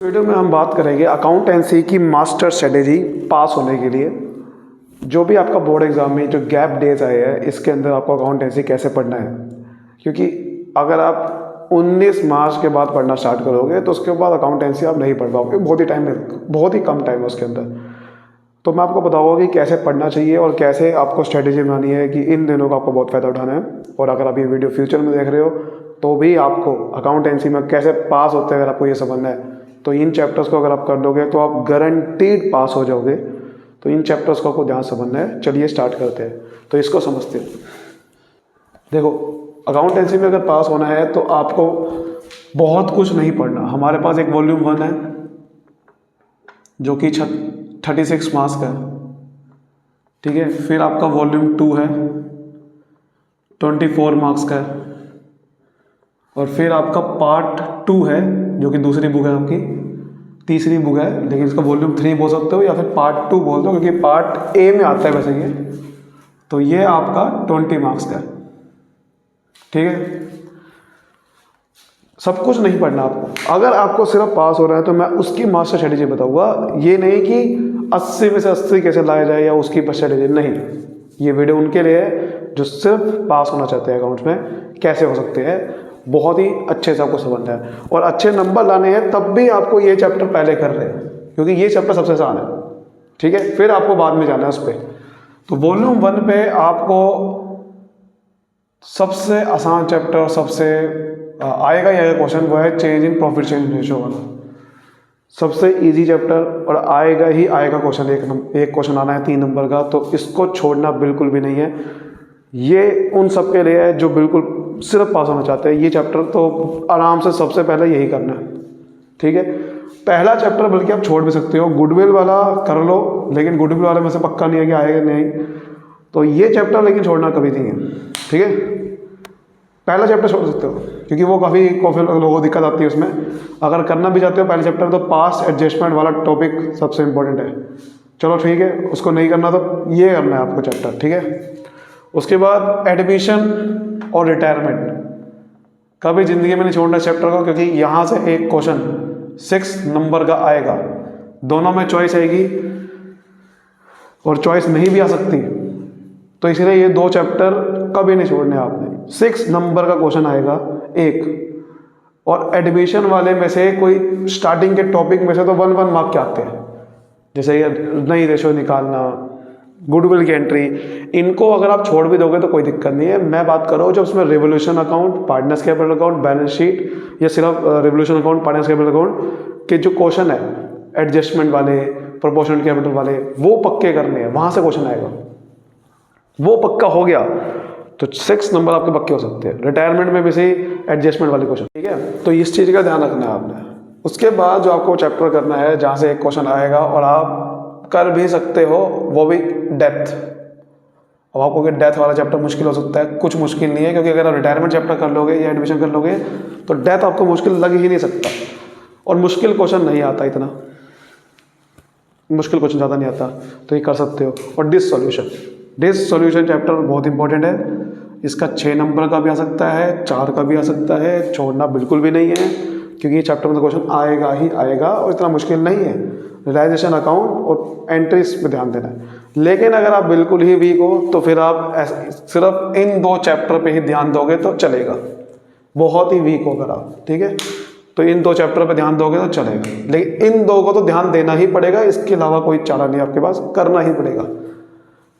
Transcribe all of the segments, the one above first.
Video में हम बात करेंगे अकाउंटेंसी की मास्टर स्ट्रेटेजी पास होने के लिए। जो भी आपका बोर्ड एग्ज़ाम में जो गैप डेज आए हैं इसके अंदर आपको अकाउंटेंसी कैसे पढ़ना है, क्योंकि अगर आप 19 मार्च के बाद पढ़ना स्टार्ट करोगे तो उसके बाद अकाउंटेंसी आप नहीं पढ़ पाओगे, बहुत ही कम टाइम है उसके अंदर। तो मैं आपको बताऊंगा कि कैसे पढ़ना चाहिए और कैसे आपको स्ट्रेटेजी बनानी है कि इन दिनों का आपको बहुत फ़ायदा उठाना है। और अगर आप ये वीडियो फ्यूचर में देख रहे हो तो भी आपको अकाउंटेंसी में कैसे पास होते हैं अगर आपको ये समझना है तो इन चैप्टर्स को अगर आप कर दोगे तो आप गारंटीड पास हो जाओगे। तो इन चैप्टर्स को आपको ध्यान समझना है। चलिए स्टार्ट करते हैं। तो इसको समझते हैं। देखो, अकाउंटेंसी में अगर पास होना है तो आपको बहुत कुछ नहीं पढ़ना। हमारे पास एक वॉल्यूम 1 है जो कि 36 मार्क्स का है, ठीक है। फिर आपका वॉल्यूम 2 है 24 मार्क्स का है, और फिर आपका पार्ट 2 है जो कि दूसरी बुक है, आपकी तीसरी बुक है, लेकिन इसका वॉल्यूम 3 बोल सकते हो या फिर पार्ट 2 बोल दो क्योंकि पार्ट ए में आता है वैसे ये। तो ये आपका 20 मार्क्स का है, ठीक है। सब कुछ नहीं पढ़ना आपको। अगर आपको सिर्फ पास हो रहा है तो मैं उसकी मास्टर स्ट्रेटेजी बताऊंगा। ये नहीं कि 80 में से 80 कैसे लाया जाए या उसकी स्ट्रेटेजी नहीं। ये वीडियो उनके लिए है जो सिर्फ पास होना चाहते हैं अकाउंट्स में, कैसे हो सकते हैं। बहुत ही अच्छे से आपको समझना है और अच्छे नंबर लाने हैं, तब भी आपको ये चैप्टर पहले कर रहे हैं क्योंकि ये चैप्टर सबसे आसान है, ठीक है। फिर आपको बाद में जाना है उस पर। तो वॉल्यूम 1 पे आपको सबसे आसान चैप्टर सबसे आएगा यह क्वेश्चन, वो है change in profit change ratio वाला। सबसे इजी चैप्टर और आएगा ही आएगा क्वेश्चन। एक क्वेश्चन आना है 3 नंबर का, तो इसको छोड़ना बिल्कुल भी नहीं है। ये उन सब के लिए है जो बिल्कुल सिर्फ पास होना चाहते हैं। ये चैप्टर तो आराम से सबसे पहले यही करना है, ठीक है। पहला चैप्टर बल्कि आप छोड़ भी सकते हो, गुडविल वाला कर लो, लेकिन गुडविल वाले में से पक्का नहीं है कि आएगा नहीं। तो ये चैप्टर लेकिन छोड़ना कभी नहीं है, ठीक है। पहला चैप्टर छोड़ सकते हो क्योंकि वो काफ़ी लोगों को दिक्कत आती है उसमें। अगर करना भी चाहते हो पहले चैप्टर तो पास एडजस्टमेंट वाला टॉपिक सबसे इंपॉर्टेंट है। चलो ठीक है, उसको नहीं करना तो ये करना है आपको चैप्टर, ठीक है। उसके बाद एडमिशन और रिटायरमेंट कभी ज़िंदगी में नहीं छोड़ना चैप्टर को, क्योंकि यहाँ से एक क्वेश्चन 6 नंबर का आएगा। दोनों में चॉइस आएगी और चॉइस नहीं भी आ सकती, तो इसलिए ये 2 चैप्टर कभी नहीं छोड़ने आपने। 6 नंबर का क्वेश्चन आएगा एक, और एडमिशन वाले में से कोई स्टार्टिंग के टॉपिक में से तो 1 मार्क के आते हैं, जैसे ये नई रेशो निकालना, गुडविल की एंट्री। इनको अगर आप छोड़ भी दोगे तो कोई दिक्कत नहीं है। मैं बात कर रहा हूँ जब उसमें revolution account, partners capital account, balance sheet, या सिर्फ revolution account, partners capital account के जो क्वेश्चन है एडजस्टमेंट वाले, प्रोपोर्शनल कैपिटल वाले, वो पक्के करने हैं। वहाँ से क्वेश्चन आएगा, वो पक्का हो गया तो 6 नंबर आपके पक्के हो सकते हैं। रिटायरमेंट में भी सही एडजस्टमेंट वाले क्वेश्चन, ठीक है। तो इस चीज़ का ध्यान रखना है आपने। उसके बाद जो आपको चैप्टर करना है जहाँ से एक क्वेश्चन आएगा और आप कर भी सकते हो, वो भी डेथ। अब आपको कि डेथ वाला चैप्टर मुश्किल हो सकता है, कुछ मुश्किल नहीं है, क्योंकि अगर आप रिटायरमेंट चैप्टर कर लोगे या एडमिशन कर लोगे तो डेथ आपको मुश्किल लग ही नहीं सकता। और मुश्किल क्वेश्चन नहीं आता, इतना मुश्किल क्वेश्चन ज़्यादा नहीं आता, तो ये कर सकते हो। और डिस सॉल्यूशन चैप्टर बहुत इंपॉर्टेंट है। इसका 6 नंबर का भी आ सकता है, 4 का भी आ सकता है। छोड़ना बिल्कुल भी नहीं है क्योंकि ये चैप्टर में तो क्वेश्चन आएगा ही आएगा और इतना मुश्किल नहीं है। रियलाइजेशन अकाउंट और एंट्रीज पे ध्यान देना है। लेकिन अगर आप बिल्कुल ही वीक हो तो फिर आप सिर्फ इन 2 चैप्टर पे ही ध्यान दोगे तो चलेगा। बहुत ही वीक होकर आप, ठीक है, तो इन 2 चैप्टर पे ध्यान दोगे तो चलेगा। लेकिन इन 2 को तो ध्यान देना ही पड़ेगा, इसके अलावा कोई चारा नहीं आपके पास, करना ही पड़ेगा।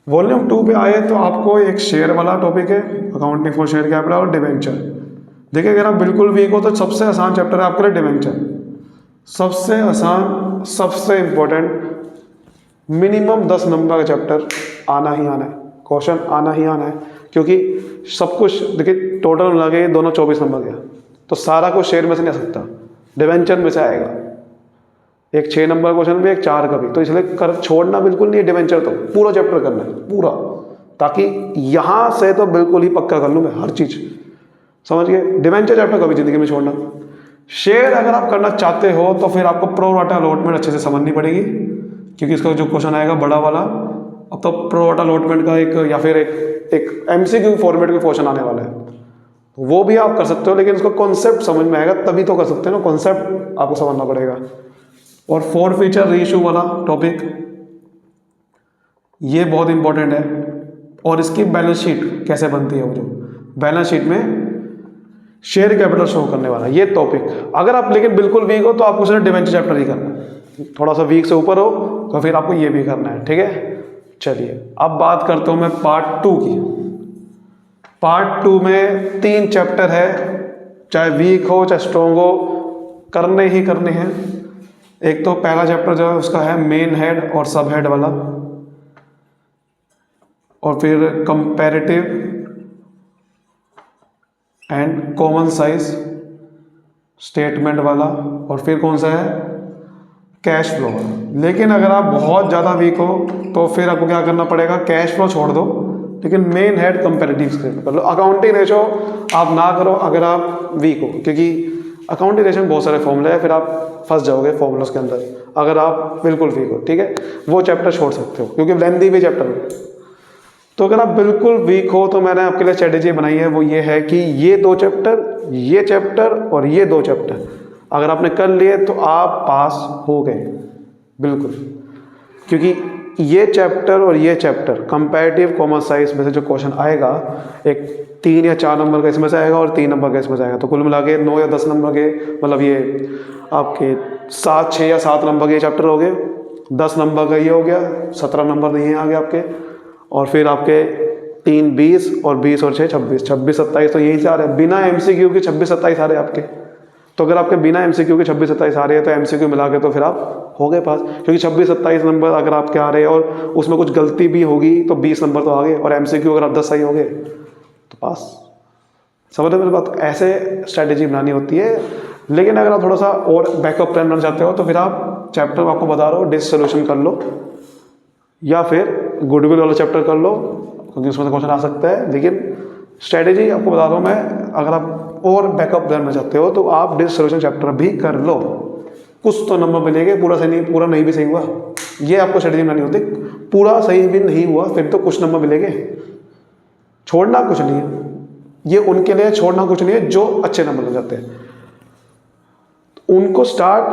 वॉल्यूम 2 पे आए तो आपको एक शेयर वाला टॉपिक है, अकाउंटिंग फॉर शेयर कैपिटल और डिवेंचर। देखिए, अगर आप बिल्कुल वीक हो तो सबसे आसान चैप्टर है आपके लिए डिवेंचर। सबसे आसान, सबसे इंपॉर्टेंट, मिनिमम 10 नंबर का चैप्टर आना ही आना है, क्वेश्चन आना ही आना है। क्योंकि सब कुछ देखिए टोटल लगे दोनों 24 नंबर के, तो सारा कुछ शेयर में से नहीं आ सकता, डिवेंचर में से आएगा। एक 6 नंबर क्वेश्चन भी, एक 4 का भी, तो इसलिए कर छोड़ना बिल्कुल नहीं है। डिवेंचर तो पूरा चैप्टर करना है पूरा, ताकि यहाँ से तो बिल्कुल ही पक्का कर लूँ मैं हर चीज़, समझ गए। डिवेंचर चैप्टर कभी ज़िंदगी में छोड़ना। शेयर अगर आप करना चाहते हो तो फिर आपको प्रो राटा अलॉटमेंट अच्छे से समझनी पड़ेगी, क्योंकि इसका जो क्वेश्चन आएगा बड़ा वाला, अब तो प्रो राटा अलॉटमेंट का एक या फिर एक MCQ फॉर्मेट के क्वेश्चन आने वाला है, वो भी आप कर सकते हो। लेकिन उसका कॉन्सेप्ट समझ में आएगा तभी तो कर सकते हो ना, कॉन्सेप्ट आपको समझना पड़ेगा। और फोर फीचर रीइश्यू वाला टॉपिक, ये बहुत इंपॉर्टेंट है। और इसकी बैलेंस शीट कैसे बनती है, वो जो बैलेंस शीट में शेयर कैपिटल शो करने वाला ये टॉपिक। अगर आप लेकिन बिल्कुल वीक हो तो आपको सिर्फ डिवेंचर चैप्टर ही करना है, थोड़ा सा वीक से ऊपर हो तो फिर आपको ये भी करना है, ठीक है। चलिए अब बात करता हूँ मैं पार्ट 2 की। पार्ट 2 में 3 चैप्टर है, चाहे वीक हो चाहे स्ट्रॉन्ग हो, करने ही करने हैं। एक तो पहला चैप्टर जो है उसका है मेन हेड और सब हेड वाला, और फिर comparative and common size statement वाला, और फिर कौन सा है कैश फ्लो वाला। लेकिन अगर आप बहुत ज़्यादा वीक हो तो फिर आपको क्या करना पड़ेगा, कैश फ्लो छोड़ दो, लेकिन मेन हेड कंपैरेटिव स्टेटमेंट कर लो। अकाउंटिंग रेशो आप ना करो अगर आप वीक हो, क्योंकि अकाउंटिंग रेशो में बहुत सारे फॉर्मूले हैं, फिर आप फंस जाओगे फॉर्मूलों के अंदर अगर आप बिल्कुल वीक हो, ठीक है। वो चैप्टर छोड़ सकते हो क्योंकि लेंथी भी चैप्टर है। तो अगर आप बिल्कुल वीक हो तो मैंने आपके लिए स्ट्रेटेजी बनाई है, वो ये है कि ये 2 चैप्टर, ये चैप्टर और ये 2 चैप्टर अगर आपने कर लिए तो आप पास हो गए बिल्कुल। क्योंकि ये चैप्टर और ये चैप्टर कंपैरेटिव कॉमन साइज में से जो क्वेश्चन आएगा, एक 3 या 4 नंबर का इसमें से आएगा और 3 नंबर का इसमें से आएगा, तो कुल मिला के 9 या 10 नंबर के, मतलब ये आपके 7, 6 या 7 नंबर के चैप्टर हो गए। 10 नंबर का ये हो गया, 17 नंबर ये आ गया आपके, और फिर आपके 3 20 और 20 और 6 26, 26 27 तो यही से आ रहे हैं बिना MCQ के। 26 27 आ रहे हैं आपके। तो अगर आपके बिना MCQ के 26 27 आ रहे हैं तो MCQ मिला के तो फिर आप हो गए पास, क्योंकि 26 27 नंबर अगर आपके आ रहे हैं और उसमें कुछ गलती भी होगी तो 20 नंबर तो आ गए, और MCQ अगर आप 10 सही हो गए तो पास। समझ रहे मेरी बात। ऐसे स्ट्रैटेजी बनानी होती है। लेकिन अगर आप थोड़ा सा और बैकअप प्लान बनाना चाहते हो तो फिर आप चैप्टर आपको बता रहा हूँ डिस्क सोल्यूशन कर लो, या फिर गुडविल वाला चैप्टर कर लो, क्योंकि उसमें से क्वेश्चन आ सकता है। लेकिन स्ट्रैटेजी आपको बता रहा हूँ मैं, अगर आप और बैकअप प्लान में चाहते हो तो आप डिस्क सोल्यूशन चैप्टर भी कर लो, कुछ तो नंबर मिलेंगे। पूरा नहीं भी सही हुआ, ये आपको स्ट्रैटेजी बनानी होती। पूरा सही भी नहीं हुआ फिर तो कुछ नंबर मिलेंगे। छोड़ना कुछ नहीं है, ये उनके लिए छोड़ना कुछ नहीं है जो अच्छे नंबर ले जाते हैं। उनको स्टार्ट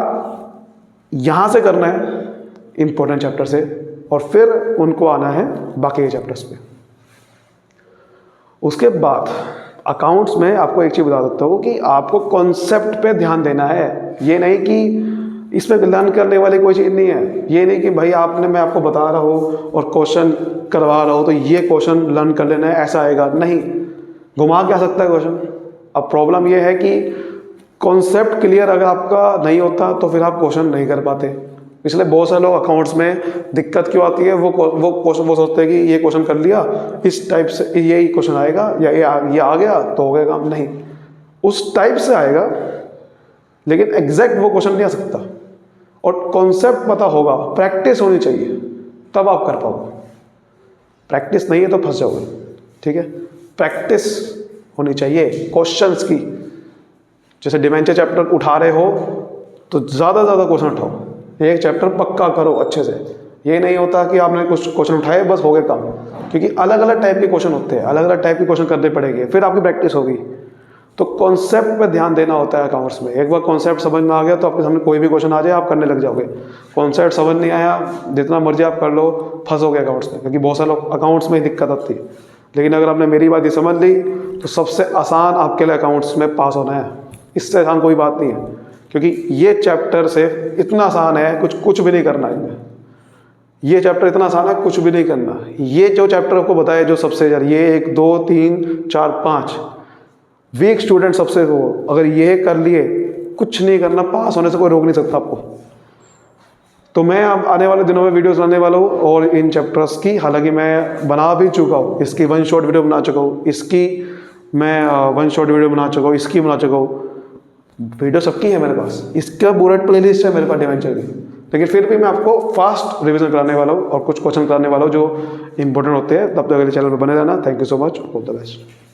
यहाँ से करना है इंपॉर्टेंट चैप्टर से, और फिर उनको आना है बाकी के चैप्टर्स पे। उसके बाद अकाउंट्स में आपको एक चीज़ बता देता हूँ कि आपको कॉन्सेप्ट पे ध्यान देना है। ये नहीं कि इसमें लर्न करने वाली कोई चीज़ नहीं है। ये नहीं कि भाई मैं आपको बता रहा हूँ और क्वेश्चन करवा रहा हूँ तो ये क्वेश्चन लर्न कर लेना है, ऐसा आएगा नहीं। घुमा के आ सकता है क्वेश्चन। अब प्रॉब्लम ये है कि कॉन्सेप्ट क्लियर अगर आपका नहीं होता तो फिर आप क्वेश्चन नहीं कर पाते। इसलिए बहुत सारे लोग अकाउंट्स में दिक्कत क्यों आती है, वो सोचते हैं कि ये क्वेश्चन कर लिया, इस टाइप से यही क्वेश्चन आएगा, या ये आ गया तो हो गया काम। नहीं, उस टाइप से आएगा लेकिन एग्जैक्ट वो क्वेश्चन नहीं आ सकता। और कॉन्सेप्ट पता होगा, प्रैक्टिस होनी चाहिए, तब आप कर पाओगे। प्रैक्टिस नहीं है तो फंस जाओगे, ठीक है। प्रैक्टिस होनी चाहिए क्वेश्चंस की। जैसे डिवेंचर चैप्टर उठा रहे हो तो ज़्यादा क्वेश्चन उठाओ, एक चैप्टर पक्का करो अच्छे से। ये नहीं होता कि आपने कुछ क्वेश्चन उठाए बस हो गए काम, क्योंकि अलग अलग टाइप के क्वेश्चन होते हैं, अलग अलग टाइप के क्वेश्चन करने पड़ेंगे, फिर आपकी प्रैक्टिस होगी। तो कॉन्सेप्ट पे ध्यान देना होता है अकाउंट्स में। एक बार कॉन्सेप्ट समझ में आ गया तो आपके सामने कोई भी क्वेश्चन आ जाए आप करने लग जाओगे। कॉन्सेप्ट समझ नहीं आया, जितना मर्जी आप कर लो, फंसोगे अकाउंट्स में, क्योंकि बहुत सारे लोग अकाउंट्स में ही दिक्कत आती है। लेकिन अगर आपने मेरी बात ये समझ ली तो सबसे आसान आपके लिए अकाउंट्स में पास होना है। इससे आसान कोई बात नहीं है, क्योंकि ये चैप्टर से इतना आसान है, कुछ भी नहीं करना है। ये चैप्टर इतना आसान है, कुछ भी नहीं करना। ये जो चैप्टर आपको बताया जो सबसे ज़्यादा, ये 1 2 3 4 5 वीक स्टूडेंट सबसे हो, अगर ये कर लिए कुछ नहीं करना, पास होने से कोई रोक नहीं सकता आपको। तो मैं अब आने वाले दिनों में वीडियोस बनाने वाला हूँ और इन चैप्टर्स की, हालांकि मैं बना भी चुका हूँ, इसकी 1 शॉर्ट वीडियो बना चुका हूँ, इसकी मैं 1 शॉर्ट वीडियो बना चुका हूँ, इसकी बना चुका हूँ। वीडियो सबकी है मेरे पास, इसका बुलेट प्लेलिस्ट है मेरे पास डिवेंचर की। लेकिन फिर भी मैं आपको फास्ट रिवीजन कराने वाला हूँ और कुछ क्वेश्चन कराने वाला हूँ जो इंपॉर्टेंट होते हैं। तब तक अगले चैनल पर बने रहना। Thank you so much, all the best.